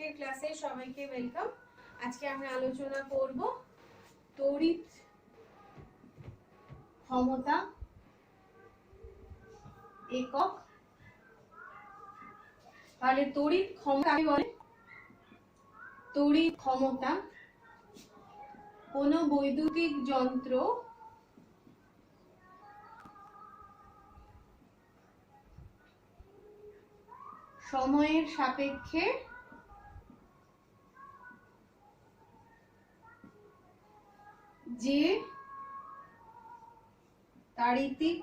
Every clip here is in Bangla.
আজকের ক্লাসে সবাইকে ওয়েলকাম। আজকে আমরা আলোচনা করব তড়িৎ ক্ষমতা একক। তাহলে তড়িৎ ক্ষমতা বলে তড়িৎ ক্ষমতা কোনো বৈদ্যুতিক যন্ত্র সময়ের সাপেক্ষে যে তাড়িতিক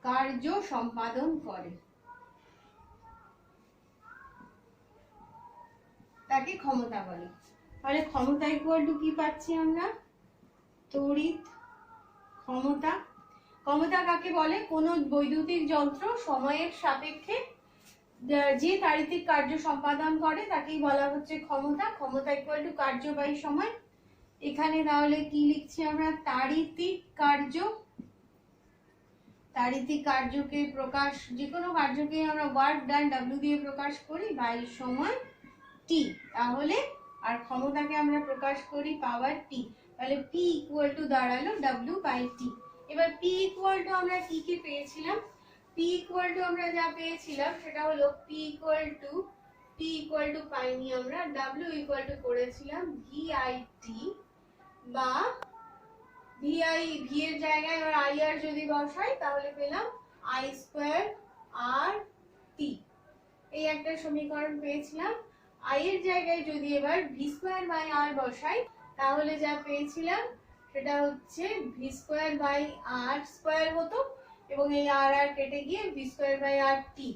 কার্য সম্পাদন করে তাকে ক্ষমতা বলে। তাহলে ক্ষমতা ইকুয়াল টু কি পাচ্ছি আমরা? তড়িৎ ক্ষমতা। ক্ষমতা কাকে বলে? কোনো বৈদ্যুতিক যন্ত্র সময়ের সাপেক্ষে যে তাড়িতিক কার্য সম্পাদন করে তাকেই বলা হচ্ছে ক্ষমতা। ক্ষমতা ইকুয়াল টু কার্য বাই সময়। এখানে তাহলে কি লিখছি আমরা? তাড়িতিক কার্য। তাড়িতিক কার্যকে প্রকাশ, যে কোনো কার্যকে আমরা ওয়ার্ক ডান ডাব্লিউ দিয়ে প্রকাশ করি বাই সময় টি। তাহলে আর ক্ষমতাকে আমরা প্রকাশ করি পাওয়ার টি। তাহলে পি ইকুয়াল টু দাঁড়ালো ডাব্লিউ বাই টি। এবার পি ইকুয়াল টু আমরা কি কি পেয়েছিলাম? পি ইকুয়াল টু আমরা যা পেয়েছিলাম সেটা হলো পি ইকুয়াল টু পাইনি আমরা, ডাব্লিউ ইকুয়াল টু করেছিলাম ভি আই টি, বা ভি এর জায়গায় এবার আই আর যদি বসাই তাহলে পেলাম আই স্কোয়ার আর টি। এই একটা সমীকরণ পেয়েছিলাম। আই এর জায়গায় যদি এবার ভি স্কোয়ার বাই আর বসাই তাহলে যা পেয়েছিলাম সেটা হচ্ছে V square by R square হতো, এবং এই আর আর কেটে গিয়ে V square by R T.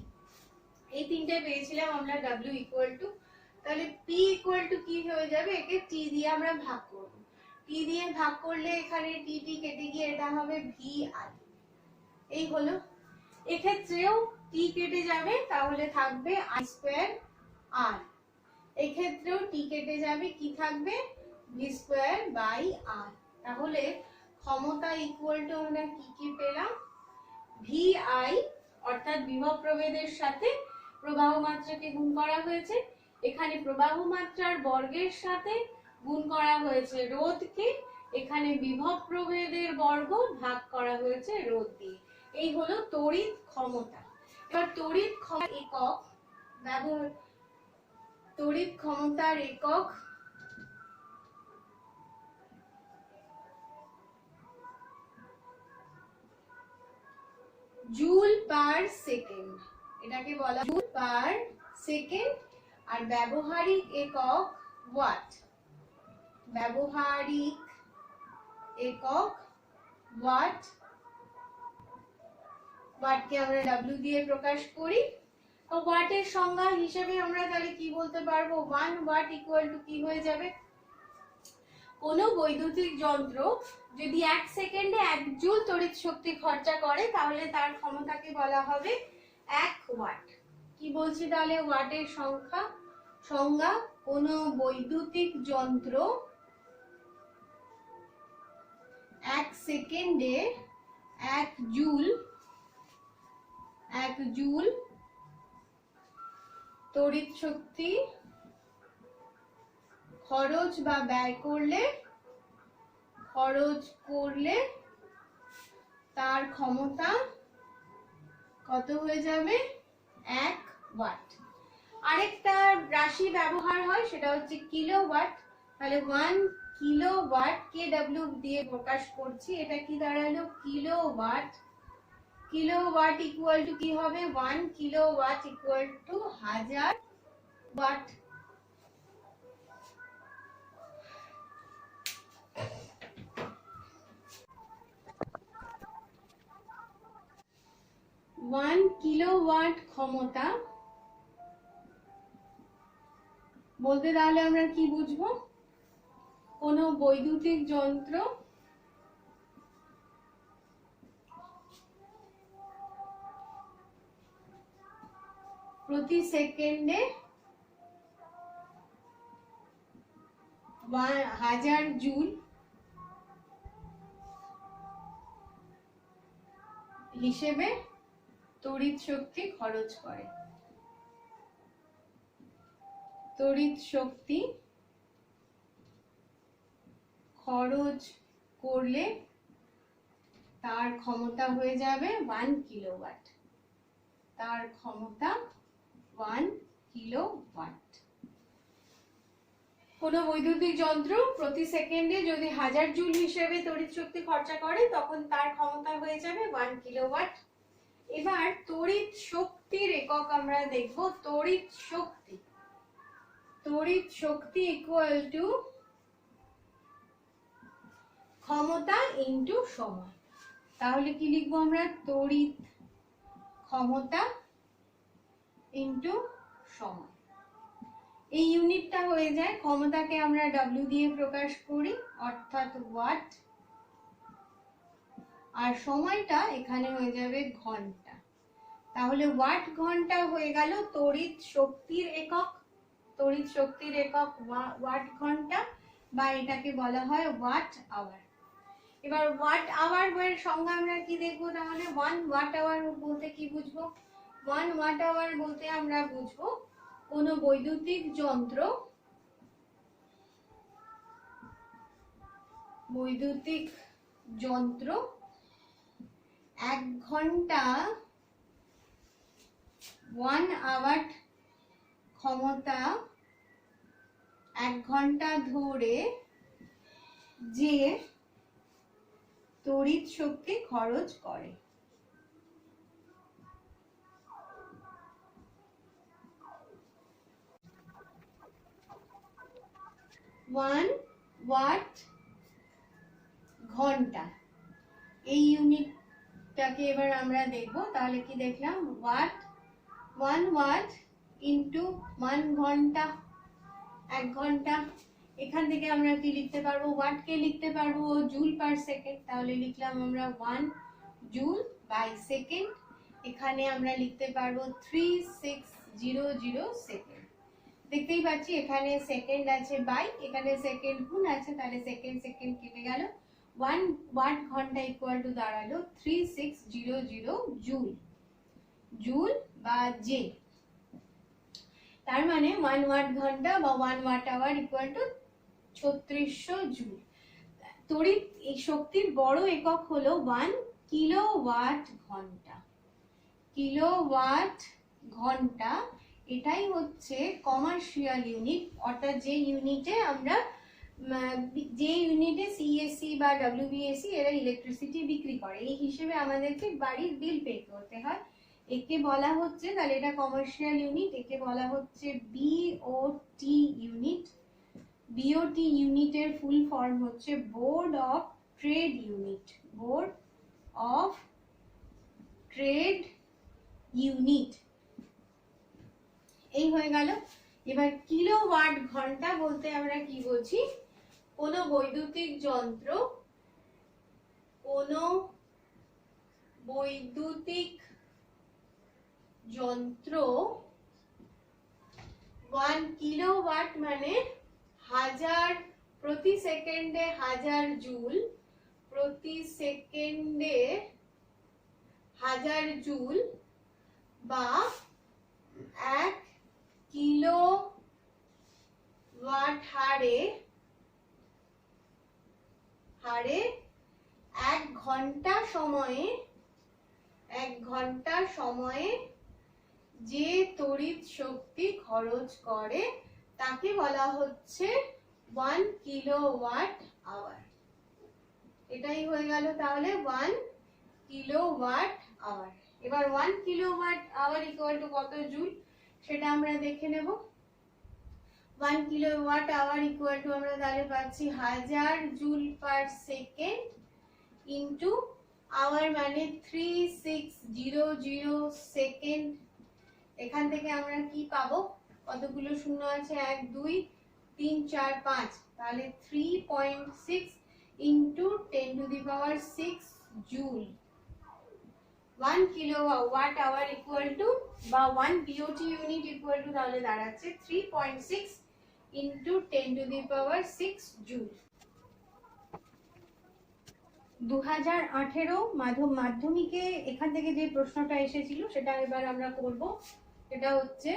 এই তিনটে পেয়েছিলাম আমরা ডাব্লিউ ইকুয়াল টু। তাহলে পি ইকুয়াল টু কি হয়ে যাবে? একে টি দিয়ে আমরা ভাগ করব। টি দিয়ে ভাগ করলে এখানে টি টি কেটে গিয়ে এটা হবে ভি আই। এই হলো। এক্ষেত্রেও টি কেটে যাবে, তাহলে থাকবে আই স্কোয়ার আর। এক্ষেত্রেও টি কেটে যাবে, কি থাকবে? ভি স্কোয়ার বাই আর। তাহলে ক্ষমতা ইকুয়াল টু আমরা কি কি পেলাম? ভি আই অর্থাৎ বিভব প্রভেদের সাথে প্রবাহ মাত্রাকে গুণ করা হয়েছে। এখানে প্রবাহ মাত্রার বর্গের সাথে গুণ করা হয়েছে রোধকে। এখানে বিভব প্রভেদের বর্গ ভাগ করা হয়েছে রোধ দিয়ে। এই হলো তড়িৎ ক্ষমতা। এবার তড়িৎ ক্ষমতার একক ব্যবহার, তড়িৎ ক্ষমতার একক জুল পার সেকেন্ড। এটাকে বলা জুল পার সেকেন্ড। আর ব্যবহারিক একক ওয়াট। ব্যবহারিক একক ওয়াট। ওয়াটকে আমরা ডাব্লিউ দিয়ে প্রকাশ করি। ওয়াটের সংজ্ঞা হিসেবে আমরা তাহলে কি বলতে পারবো? 1 ওয়াট ইকুয়াল টু কি হয়ে যাবে? কোনো বৈদ্যুতিক যন্ত্র যদি 1 সেকেন্ডে 1 জুল তড়িৎ শক্তি খরচা করে তাহলে তার ক্ষমতাকে বলা হবে 1 ওয়াট। কি বলছি তাহলে? ওয়াটের সংজ্ঞা কোনো বৈদ্যুতিক যন্ত্র 1 সেকেন্ডে 1 জুল তড়িৎ শক্তি খরচ বা ব্যয় করলে তার ক্ষমতা কত হয়ে যাবে? 1 ওয়াট। আরেকটা রাশি ব্যবহার হয় সেটা হচ্ছে কিলোওয়াট। তাহলে 1 কিলোওয়াট কে ডাব্লিউ দিয়ে প্রকাশ করছি। এটা কি দাঁড়ালো? কিলোওয়াট। কিলোওয়াট ইকুয়াল টু কি হবে? 1 kilowatt equal to 1000 watt. One kilowatt ক্ষমতা বলতে তাহলে আমরা কি বুঝবো? কোনো বৈদ্যুতিক যন্ত্র প্রতি সেকেন্ডে 1000 জুল হিসেবে তড়িৎ শক্তি খরচ করে। তড়িৎ শক্তি খরচ করলে তার ক্ষমতা হয়ে যাবে 1 কিলোওয়াট। তার ক্ষমতা 1 কিলোওয়াট। কোনো বৈদ্যুতিক যন্ত্র প্রতি সেকেন্ডে যদি 1000 জুল হিসেবে তড়িৎ শক্তি খরচা করে তখন তার ক্ষমতা হয়ে যাবে 1 কিলোওয়াট। এবার তড়িৎ শক্তির একক আমরা দেখব। তড়িৎ শক্তি, তড়িৎ শক্তি ইকুয়াল টু ক্ষমতা ইনটু সময়। তাহলে কি লিখবো আমরা? তড়িৎ ক্ষমতা ইনটু সময়। এই ইউনিটটা হয়ে যায়, ক্ষমতাকে আমরা ডব্লিউ দিয়ে প্রকাশ করি অর্থাৎ ওয়াট, আর সময়টা এখানে হয়ে যাবে ঘন্টা। তাহলে ওয়াট ঘন্টা হয়ে গেল তড়িৎ শক্তির একক। তড়িৎ শক্তির একক ওয়াট ঘন্টা, বা এটাকে বলা হয় ওয়াট আওয়ার। এবার ওয়াট আওয়ার এর সংজ্ঞা আমরা কি দেখবো? তাহলে 1 ওয়াট আওয়ার বলতে কি বুঝবো? 1 ওয়াট আওয়ার বলতে আমরা বুঝবো কোন বৈদ্যুতিক যন্ত্র, বৈদ্যুতিক যন্ত্র 1 ঘন্টা 1 আওয়ার ক্ষমতা 1 ঘন্টা ধরে যে তড়িৎ শক্তি খরচ করে। 1 ওয়াট ঘন্টা, এই ইউনিটটাকে এবার আমরা দেখব। তাহলে কি দেখলাম? ওয়াট, 1 ওয়াট ইন্টু 1 ঘন্টা, 1 ঘন্টা। এখান থেকে আমরা কি লিখতে পারবো? ওয়াটকে লিখতে পারবো জুল পার সেকেন্ড। তাহলে লিখলাম আমরা 1 জুল বাই সেকেন্ড। এখানে আমরা লিখতে পারবো 3600 সেকেন্ড। দেখতেই পাচ্ছি এখানে সেকেন্ড আছে বাই, এখানে সেকেন্ড গুণ আছে, তাহলে সেকেন্ড সেকেন্ড কেটে গেল। 1 ওয়াট ঘন্টা ইকুয়াল টু দাঁড়ালো 3600 জুল, জুল বা জে। তার মানে 1 ওয়াট ঘন্টা বা 1 watt hour equal to 3600 joule. তড়িৎ এই শক্তির বড় একক হলো 1 কিলোওয়াট ঘন্টা। কিলোওয়াট ঘন্টা এটাই হচ্ছে কমার্শিয়াল ইউনিট, অর্থাৎ যে ইউনিটে আমরা সিএসসি বা ডব্লিউবিএসসি এরা ইলেকট্রিসিটি বিক্রি করে, এই হিসেবে আমাদেরকে বাড়ির বিল পে করতে হয়। একে বলা হচ্ছে, তাহলে এটা কমার্শিয়াল ইউনিট, একে বলা হচ্ছে বিওটি ইউনিট। বিওটি ইউনিটের ফুল ফর্ম হচ্ছে board of trade unit, board of trade unit. এই হয়ে গেল। এবার কিলোওয়াট ঘন্টা বলতে আমরা কি বুঝি? কোন বৈদ্যুতিক যন্ত্র, কোন বৈদ্যুতিক যন্ত্র 1 কিলোওয়াট মানে 1000 প্রতি সেকেন্ডে 1000 জুল, প্রতি সেকেন্ডে 1000 জুল বা 1 কিলোওয়াট হারে 1 ঘন্টা সময়ে, 1 ঘন্টা সময়ে যে তড়িৎ শক্তি খরচ করে তাকে বলা হচ্ছে 1 কিলোওয়াট আওয়ার। এটাই হয়ে গেল তাহলে 1 কিলোওয়াট আওয়ার। এবার 1 কিলোওয়াট আওয়ার ইকুয়াল টু কত জুল সেটা আমরা দেখে নেব। 1 কিলোওয়াট আওয়ার ইকুয়াল টু আমরা তাহলে পাচ্ছি 1000 joule per second into hour মানে 3600 সেকেন্ড। এখান থেকে আমরা কি পাবো? কতগুলো শূন্য আছে? 1 2 3 4 5, তাহলে 3.6 into 10 to the power 6 joule. 1 kilowatt hour equal to বা 1 বিওটি ইউনিট ইকুয়াল টু তাহলে দাঁড়াচ্ছে 3.6 into 10 to the power 6 joule. 2018 মাধ্যমিকে এখান থেকে যে প্রশ্নটা এসেছিল সেটা এবার আমরা করব। এটা হচ্ছে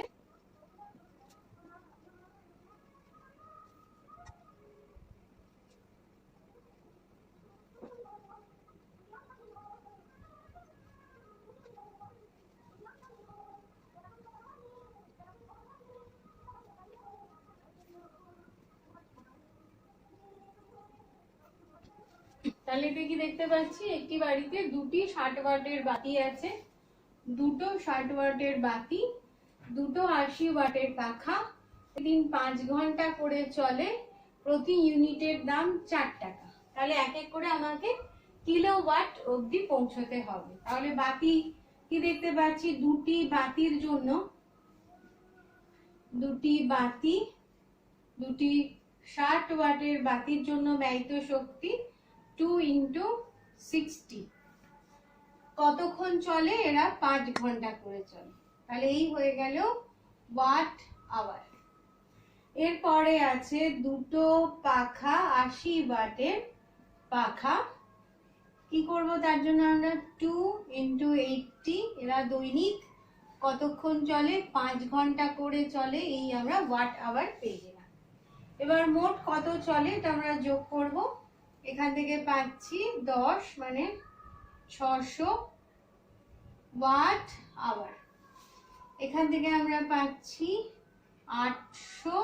তাহলে এটা কি দেখতে পাচ্ছি, একটি বাড়িতে দুটি 60 ওয়াটের বাতি আছে, দুটো 60 ওয়াটের বাতি, দুটো 80 ওয়াটের পাখা, দিন 5 ঘন্টা করে চলে, প্রতি ইউনিটের দাম 4 টাকা। তাহলে এক এক করে আমাকে কিলোওয়াট অবধি পৌঁছতে হবে। তাহলে বাতি কি দেখতে পাচ্ছি, দুটি বাতির জন্য, দুটি 60 ওয়াটের বাতির জন্য ব্যয়িত শক্তি 2 × 60। কতক্ষণ চলে? এরা 5 ঘন্টা করে চলে। তাহলে এই হয়ে গেল ওয়াট আওয়ার। এরপরে আছে দুটো পাখা 80 ওয়াটের পাখা। কি করব তার জন্য? আমরা 2 × 80, এরা দৈনিক কতক্ষণ চলে? 5 ঘন্টা করে চলে, এই আমরা ওয়াট আওয়ার পেয়ে গেলাম। এবার মোট কত চলে এটা আমরা যোগ করব। এখান থেকে পাচ্ছি 10 মানে 600 ওয়াট আওয়ার। এখান থেকে আমরা পাচ্ছি 800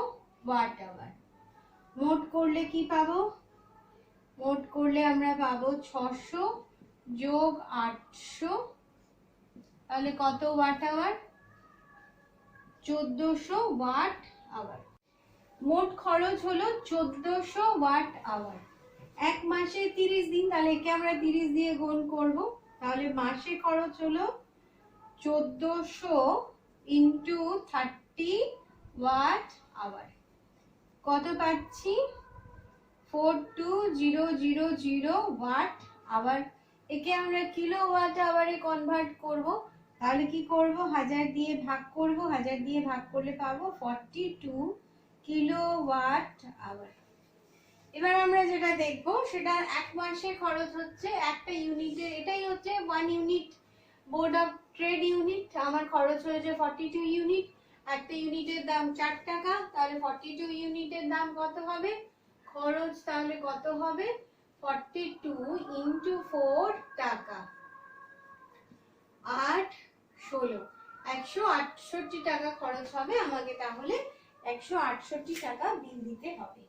ওয়াট আওয়ার। মোট করলে কি পাবো? মোট করলে আমরা পাবো 600 যোগ 800, তাহলে কত ওয়াট আওয়ার? 1400 watt hour. মোট খরচ হলো 1400 ওয়াট আওয়ার। এক মাসে 30 দিন, তাহলে একে আমরা 30 দিয়ে গুণ করব। তাহলে মাসে খরচ হলো 1400 × 30 ওয়াট আওয়ার। কত পাচ্ছি? 42000 ওয়াট আওয়ার। একে আমরা কিলোওয়াট আওয়ারে কনভার্ট করব। তাহলে কি করব? 1000 দিয়ে ভাগ করব, 1000 দিয়ে ভাগ করলে পাবো 42 কিলোওয়াট আওয়ার। এবার আমরা যেটা দেখব সেটা এক মাসে খরচ হচ্ছে একটা ইউনিটে, এটাই হচ্ছে 1 unit board of trade unit. আমার খরচ হয়েছে 42 ইউনিট, একটা ইউনিটের দাম 4 টাকা। তাহলে 42 ইউনিটের দাম কত হবে? খরচ তাহলে কত হবে? 42 × 4 টাকা, 8 16, 168 টাকা খরচ হবে আমাকে। তাহলে 168 টাকা বিল দিতে হবে।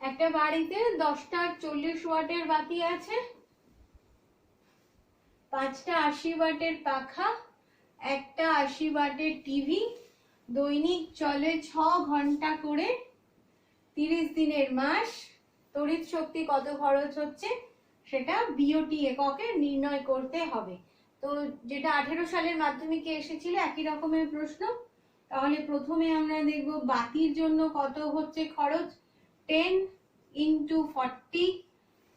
একটা বাড়িতে 10টা 40 ওয়াটের বাতি আছে, 5টা 80 ওয়াটের পাখা, একটা 80 ওয়াটের টিভি, দৈনিক চলে 6 ঘন্টা করে, 30 দিনের মাস। তড়িৎ শক্তি কত খরচ হচ্ছে সেটা বিওটি এককে নির্ণয় করতে হবে। তো যেটা 18 সালের মাধ্যমিকে এসেছিল একই রকমের প্রশ্ন। তাহলে প্রথমে আমরা দেখব বাতির জন্য কত হচ্ছে খরচ। 10 × 40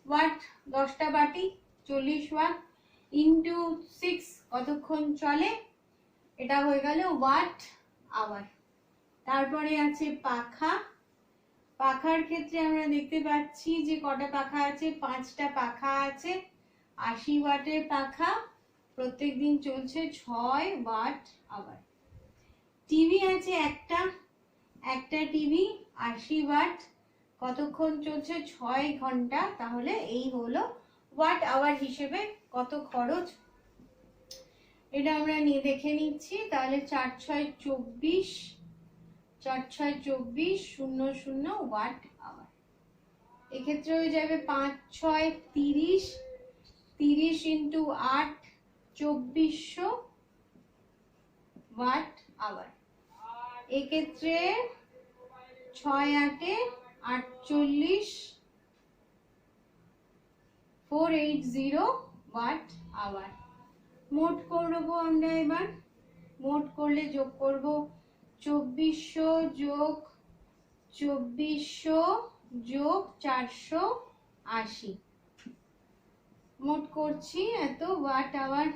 ওয়াট, 10টা বাতি 40 ওয়াট, ইন্টু 6 কতক্ষণ চলে, এটা হয়ে গেল ওয়াট আওয়ার। তারপরে আছে পাখা। পাখার ক্ষেত্রে আমরা দেখতে পাচ্ছি যে কটা পাখা আছে, 5টা পাখা আছে, 80 ওয়াটের পাখা, প্রত্যেক দিন চলছে 6 ওয়াট আওয়ার। টিভি আছে একটা টিভি 80 ওয়াট, কতক্ষণ চলছে? 6 ঘন্টা। তাহলে এই হলো ওয়াট আওয়ার হিসেবে কত খরচ, এটা আমরা দেখে নিচ্ছি। তাহলে 4 × 6 = 24, 4 × 6 = 24, 00 ওয়াট আওয়ার। এক্ষেত্রে হয়ে যাবে 5 × 6 = 30, 30 × 8 2400 ওয়াট আওয়ার। এক্ষেত্রে 6 8 48 480 ওয়াট আওয়ার। মোট করবো আমরা এবার, মোট করলে যোগ করব 2400 যোগ 2400 যোগ 480, মোট করছি এত ওয়াট আওয়ার।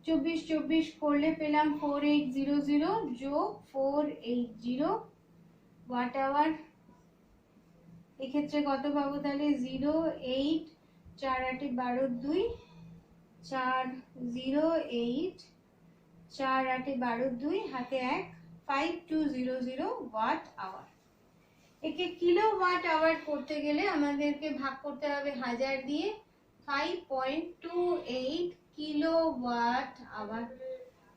24 24 করলে পেলাম 4800 যোগ 480 ওয়াট আওয়ার। এক্ষেত্রে কত পাবো তাহলে 08 4 8 12 2 408 4 8 12 2 হাতে 1 5200 ওয়াট আওয়ার। একে কিলোওয়াট আওয়ার করতে গেলে আমাদেরকে ভাগ করতে হবে 1000 দিয়ে, 5.28 কিলোওয়াট আওয়ার,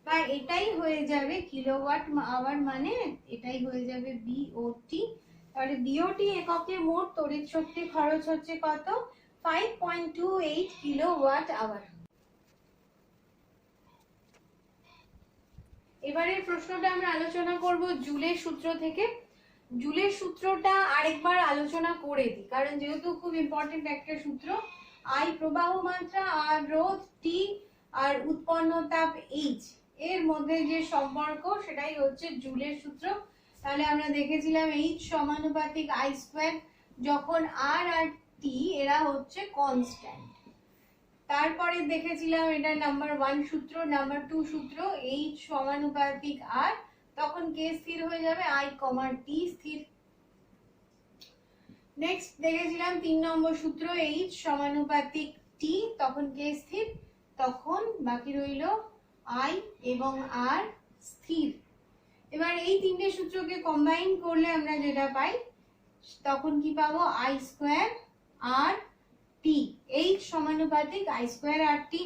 বা এটাই হয়ে যাবে কিলোওয়াট আওয়ার, মানে এটাই হয়ে যাবে বিওটি। তাহলে বিওটি এককে মোট তড়িৎ শক্তি খরচ হচ্ছে কত? 5.28 কিলোওয়াট আওয়ার। এবারের প্রশ্নটা আমরা আলোচনা করব জুলের সূত্র থেকে। জুলের সূত্রটা আরেকবার আলোচনা করে দিই, কারণ যেহেতু খুব ইম্পর্টেন্ট একটা সূত্র। আই প্রবাহ মাত্রা, আর রোধ টি, আর উৎপন্ন তাপ এইচ, এর মধ্যে যে সম্পর্ক সেটাই হচ্ছে জুলের সূত্র। তাহলে আমরা দেখেছিলাম এইচ সমানুপাতিক আই স্কয়ার, যখন আর আর টি এরা হচ্ছে কনস্ট্যান্ট। তারপরে দেখেছিলাম এটা নাম্বার 1 সূত্র। নাম্বার 2 সূত্র এইচ সমানুপাতিক আর, তখন কে স্থির হয়ে যাবে, আই কমা টি স্থির। নেক্সট দেখেছিলাম 3 নম্বর সূত্র এইচ সমানুপাতিক টি, তখন কে স্থির, তখন বাকি রইল আই এবং আর স্থির। এবার এই তিনটে সূত্রকে কম্বাইন করলে আমরা যেটা পাই, তখন কি পাবো, I square R T, H সমানুপাতিক আই স্কয়ার আর টি।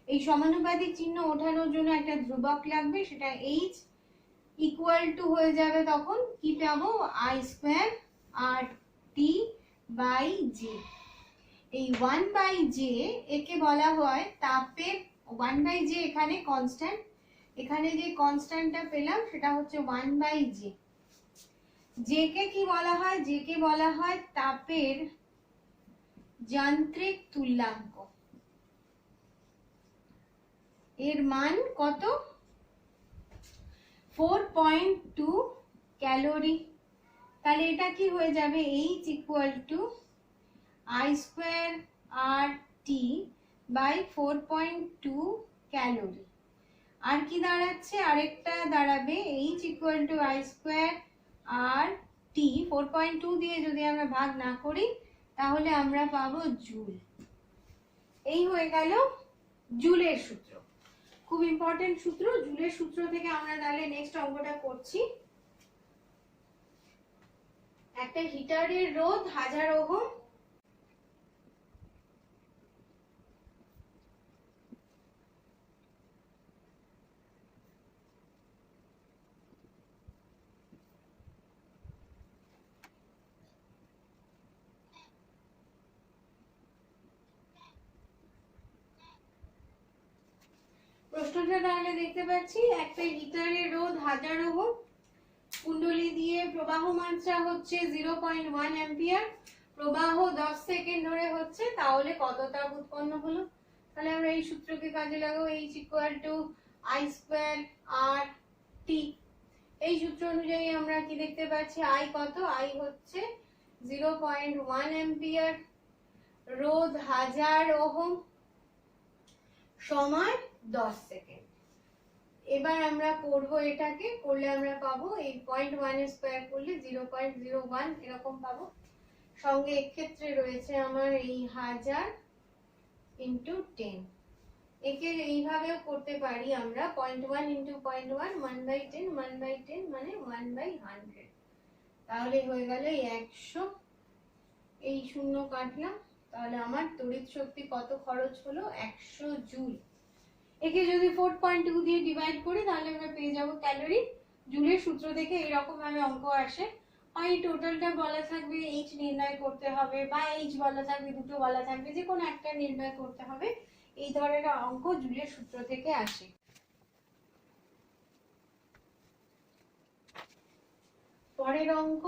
এই সমানুপাতিক চিহ্ন ওঠানোর জন্য একটা ধ্রুবক লাগবে, সেটা এইচ ইকুয়াল টু হয়ে যাবে, তখন কি পাবো, I square R T by J. এই 1 বাই জে একে বলা হয় তাপের, 1 বাই জে এখানে কনস্ট্যান্ট, এখানে যে কনস্ট্যান্টটা পেলাম সেটা হচ্ছে 1 বাই জে। জে কে কি বলা হয়, জে কে বলা হয় তাপের যান্ত্রিক তুল্যাঙ্ক। এর মান কত, 4.2 ক্যালোরি। তাহলে এটা কি হয়ে যাবে, H equal to I square R T by 4.2 calorie. আর কি দাঁড়াচ্ছে, আরেকটা দাঁড়াবে H equal to I square R T, 4.2 দিয়ে যদি আমরা ভাগ না করি তাহলে আমরা পাবো জুল। এই হয়ে গেল জুলের সূত্র, খুব ইম্পর্টেন্ট সূত্র। জুলের সূত্র থেকে আমরা তাহলে নেক্সট অঙ্কটা করছি। একটা হিটারের রোধ 1000 ওহম, প্রশ্নটা তাহলে দেখতে পাচ্ছি, একটা হিটারের রোধ 1000 ওহম, কুণ্ডলী দিয়ে প্রবাহ মাত্রা হচ্ছে 0.1 অ্যাম্পিয়ার, প্রবাহ 10 সেকেন্ড ধরে হচ্ছে, তাহলে কত তাপ উৎপন্ন হলো। তাহলে আমরা এই সূত্রকে কাজে লাগাবো, H equal to I square R T. এই সূত্র অনুযায়ী আমরা কি দেখতে পাচ্ছি, আই কত, আই হচ্ছে 0.1 অ্যাম্পিয়ার, রোধ 1000 ওহম, সময় 10 সেকেন্ড। এবার আমরা করব, এটাকে করলে আমরা পাবো এই 0.1 এর স্কয়ার করলে 0.01 এরকম পাবো। সঙ্গে এক্ষেত্রে রয়েছে আমার এই 1000 ইন্টু 10। একে এইভাবেও করতে পারি আমরা, 0.1 ইন্টু 0.1 1/10, 1/10 মানে 1/100। তাহলে হয়ে গেল 100, এই শূন্য কাটলাম, তাহলে আমার তড়িৎ শক্তি কত খরচ হলো, 100 জুল। একে যদি 4.2 দিয়ে ডিভাইড করি তাহলে আমরা পেয়ে যাব ক্যালোরি। জুলের সূত্র থেকে এরকম ভাবে অঙ্ক আসে, হয় টোটালটা বলা থাকবে এইচ নির্ণয় করতে হবে, বা এইচ বলা থাকবে, দুটো বলা থাকবে, যে কোনো একটা নির্ণয় করতে হবে। এই ধরনের অঙ্ক জুলের সূত্র থেকে আসে। পরের অঙ্ক,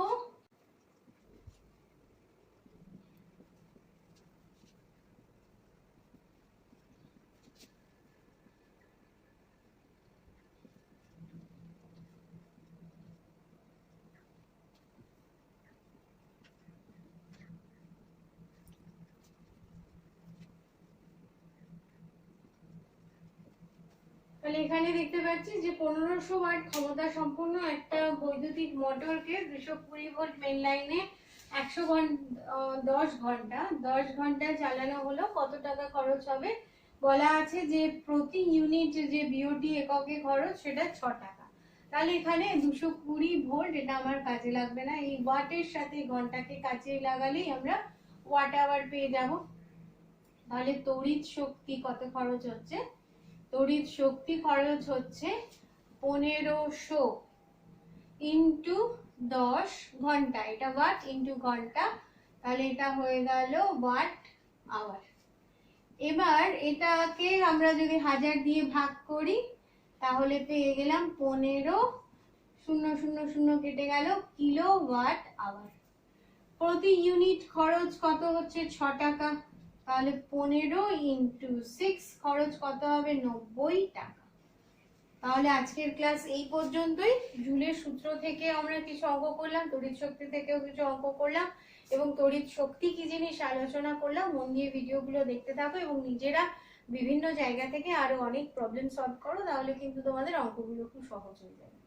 তাহলে এখানে দেখতে পাচ্ছি যে 1500 ওয়াট ক্ষমতা সম্পন্ন একটা বৈদ্যুতিক মোটরকে 220 ভোল্ট মেইন লাইনে 10 ঘন্টা চালানো হলো, কত টাকা খরচ হবে? বলা আছে যে প্রতি ইউনিট যে বিওটি এককে খরচ সেটা 6 টাকা। তাহলে এখানে 220 ভোল্ট এটা আমার কাজে লাগবে না, এই ওয়াটের সাথে ঘন্টাকে কাজে লাগালেই আমরা ওয়াট আওয়ার পেয়ে যাব। তাহলে তড়িৎ শক্তি কত খরচ হচ্ছে? তড়িৎ শক্তি খরচ হচ্ছে 1500 ইন্টু 10 ঘন্টা, এটা ওয়াট ইন্টু ঘন্টা, তাহলে এটা হয়ে গেল ওয়াট আওয়ার। এবার এটাকে আমরা যদি 1000 দিয়ে ভাগ করি তাহলে পেয়ে গেলাম 15, 000 কেটে গেল, কিলো ওয়াট আওয়ার। প্রতি ইউনিট খরচ কত হচ্ছে? 6 টাকা, তাহলে 15 ইন্টু 6 খরচ কত হবে? 90 টাকা। তাহলে আজকের ক্লাস এই পর্যন্তই। জুলের সূত্র থেকে আমরা কিছু অঙ্ক করলাম, তড়িৎ শক্তি থেকেও কিছু অঙ্ক করলাম এবং তড়িৎ শক্তি কি জিনিস আলোচনা করলাম। মন দিয়ে ভিডিওগুলো দেখতে থাকো এবং নিজেরা বিভিন্ন জায়গা থেকে আরো অনেক প্রবলেম সলভ করো, তাহলে কিন্তু তোমাদের অঙ্কগুলো খুব সহজ হয়ে যাবে।